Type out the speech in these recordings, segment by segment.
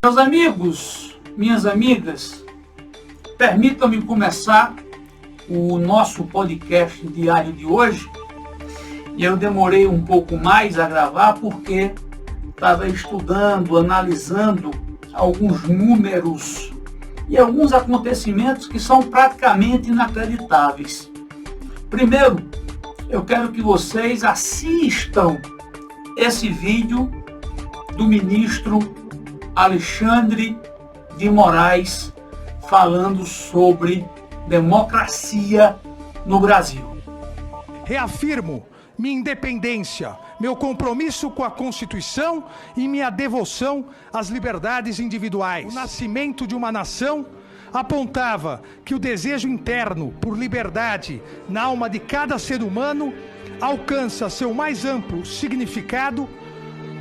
Meus amigos, minhas amigas, permitam-me começar o nosso podcast diário de hoje. E eu demorei um pouco mais a gravar porque estava estudando, analisando alguns números e alguns acontecimentos que são praticamente inacreditáveis. Primeiro, eu quero que vocês assistam esse vídeo do ministro Alexandre de Moraes falando sobre democracia no Brasil. Reafirmo minha independência, meu compromisso com a Constituição e minha devoção às liberdades individuais. O nascimento de uma nação apontava que o desejo interno por liberdade na alma de cada ser humano alcança seu mais amplo significado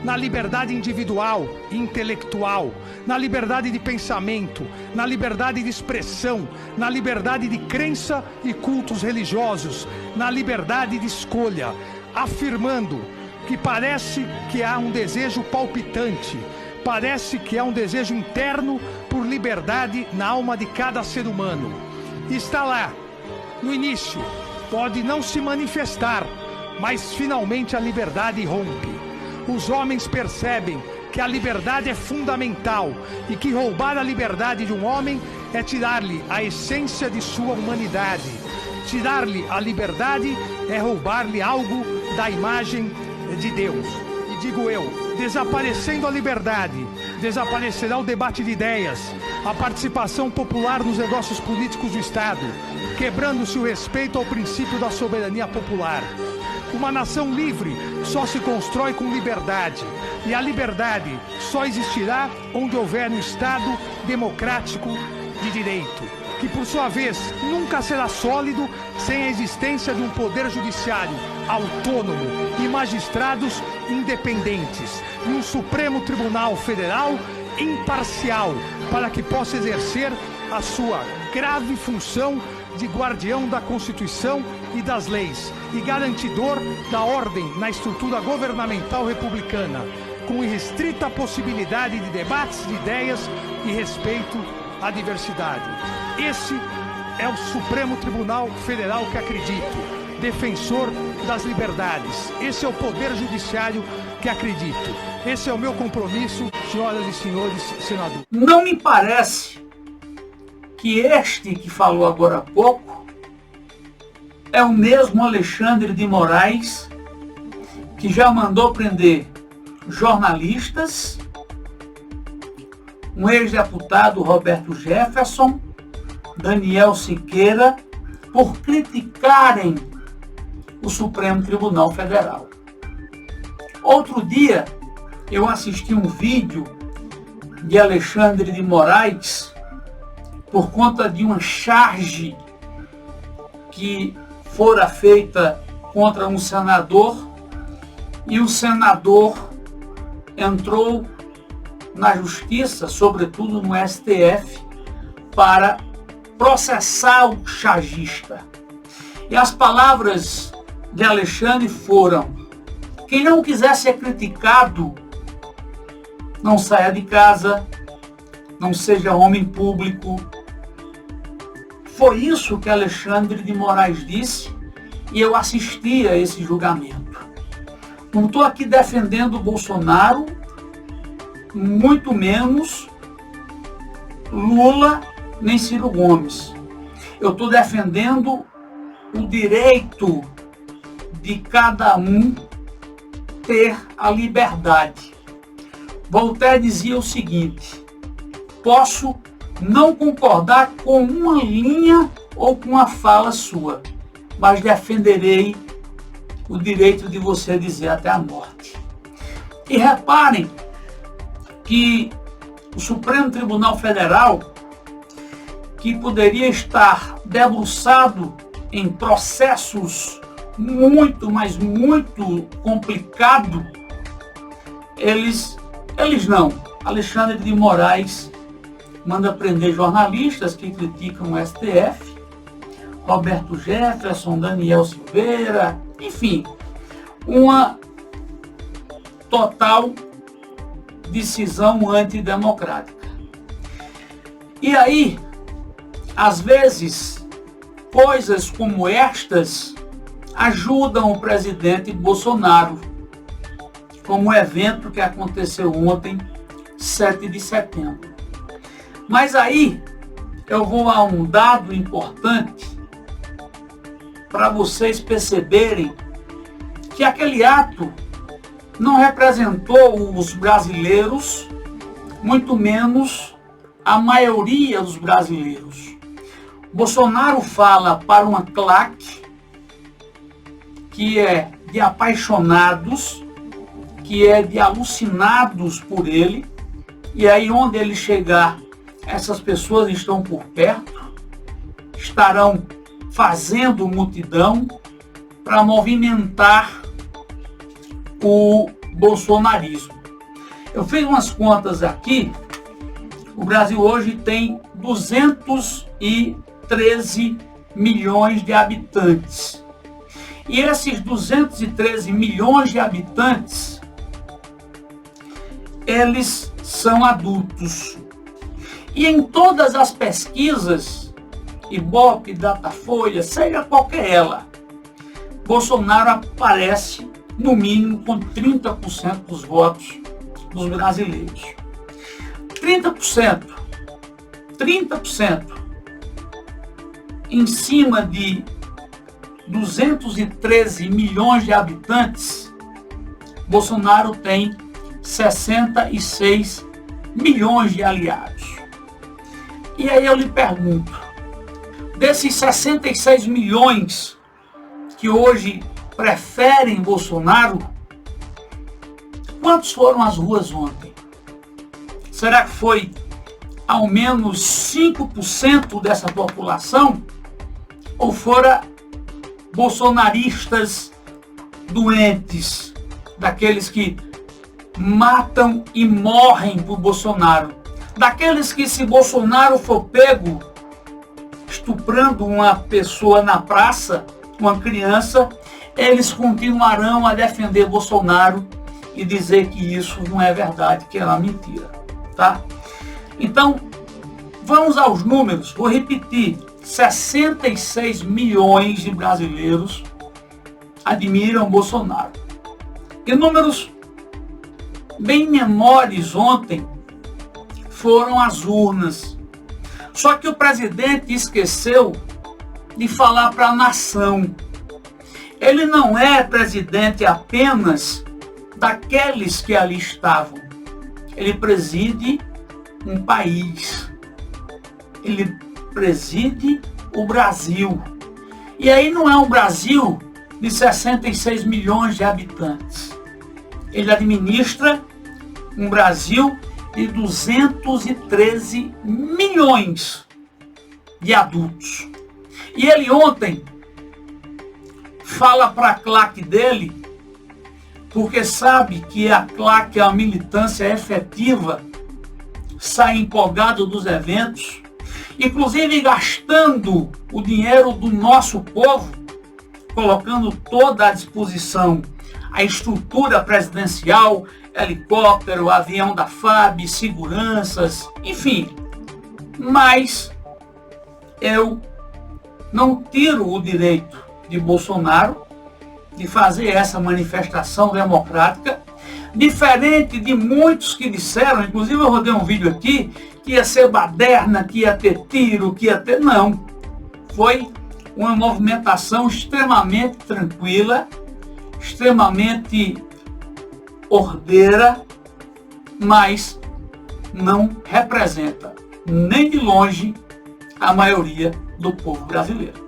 na liberdade individual e intelectual, na liberdade de pensamento, na liberdade de expressão, na liberdade de crença e cultos religiosos, na liberdade de escolha, afirmando que parece que há um desejo palpitante, parece que há um desejo interno por liberdade na alma de cada ser humano. Está lá, no início, pode não se manifestar, mas finalmente a liberdade rompe. Os homens percebem que a liberdade é fundamental e que roubar a liberdade de um homem é tirar-lhe a essência de sua humanidade. Tirar-lhe a liberdade é roubar-lhe algo da imagem de Deus. E digo eu, desaparecendo a liberdade, desaparecerá o debate de ideias, a participação popular nos negócios políticos do Estado, quebrando-se o respeito ao princípio da soberania popular. Uma nação livre só se constrói com liberdade, e a liberdade só existirá onde houver um Estado democrático de direito, que por sua vez nunca será sólido sem a existência de um poder judiciário autônomo e magistrados independentes, e um Supremo Tribunal Federal imparcial, para que possa exercer a sua grave função de guardião da Constituição e das leis e garantidor da ordem na estrutura governamental republicana, com irrestrita possibilidade de debates de ideias e respeito à diversidade. Esse é o Supremo Tribunal Federal que acredito, defensor das liberdades. Esse é o Poder Judiciário que acredito. Esse é o meu compromisso, senhoras e senhores senadores. Não me parece que este que falou agora há pouco é o mesmo Alexandre de Moraes que já mandou prender jornalistas, um ex-deputado Roberto Jefferson, Daniel Siqueira, por criticarem o Supremo Tribunal Federal. Outro dia eu assisti um vídeo de Alexandre de Moraes por conta de uma charge que fora feita contra um senador, e o senador entrou na justiça, sobretudo no STF, para processar o chargista. E as palavras de Alexandre foram: quem não quiser ser criticado, não saia de casa, não seja homem público. Foi isso que Alexandre de Moraes disse, e eu assisti a esse julgamento. Não estou aqui defendendo o Bolsonaro, muito menos Lula nem Ciro Gomes. Eu estou defendendo o direito de cada um ter a liberdade. Voltaire dizia o seguinte: posso não concordar com uma linha ou com uma fala sua, mas defenderei o direito de você dizer até a morte. E reparem que o Supremo Tribunal Federal, que poderia estar debruçado em processos muito, mas muito complicados, eles não. Alexandre de Moraes manda prender jornalistas que criticam o STF, Roberto Jefferson, Daniel Silveira, enfim, uma total decisão antidemocrática. E aí, às vezes, coisas como estas ajudam o presidente Bolsonaro, como o evento que aconteceu ontem, 7 de setembro. Mas aí eu vou a um dado importante para vocês perceberem que aquele ato não representou os brasileiros, muito menos a maioria dos brasileiros. Bolsonaro fala para uma claque que é de apaixonados, que é de alucinados por ele, e aí onde ele chegar, essas pessoas estão por perto, estarão fazendo multidão para movimentar o bolsonarismo. Eu fiz umas contas aqui, o Brasil hoje tem 213 milhões de habitantes. E esses 213 milhões de habitantes, eles são adultos. E em todas as pesquisas, Ibope, Datafolha, seja qualquer ela, Bolsonaro aparece no mínimo com 30% dos votos dos brasileiros. 30% em cima de 213 milhões de habitantes, Bolsonaro tem 66 milhões de aliados. E aí eu lhe pergunto, desses 66 milhões que hoje preferem Bolsonaro, quantos foram às ruas ontem? Será que foi ao menos 5% dessa população? Ou foram bolsonaristas doentes, daqueles que matam e morrem por Bolsonaro, daqueles que, se Bolsonaro for pego estuprando uma pessoa na praça, uma criança, eles continuarão a defender Bolsonaro e dizer que isso não é verdade, que é uma mentira, tá? Então, vamos aos números. Vou repetir, 66 milhões de brasileiros admiram Bolsonaro. E números bem menores ontem foram as urnas. Só que o presidente esqueceu de falar para a nação. Ele não é presidente apenas daqueles que ali estavam. Ele preside um país. Ele preside o Brasil. E aí não é um Brasil de 66 milhões de habitantes. Ele administra um Brasil de 213 milhões de adultos. E ele ontem fala para a claque dele, porque sabe que a claque, a militância efetiva, sai empolgado dos eventos, inclusive gastando o dinheiro do nosso povo, colocando toda à disposição a estrutura presidencial, helicóptero, avião da FAB, seguranças, enfim. Mas eu não tiro o direito de Bolsonaro de fazer essa manifestação democrática, diferente de muitos que disseram, inclusive eu rodei um vídeo aqui, que ia ser baderna, que ia ter tiro, que ia ter... Não. Foi uma movimentação extremamente tranquila, extremamente ordeira, mas não representa nem de longe a maioria do povo brasileiro.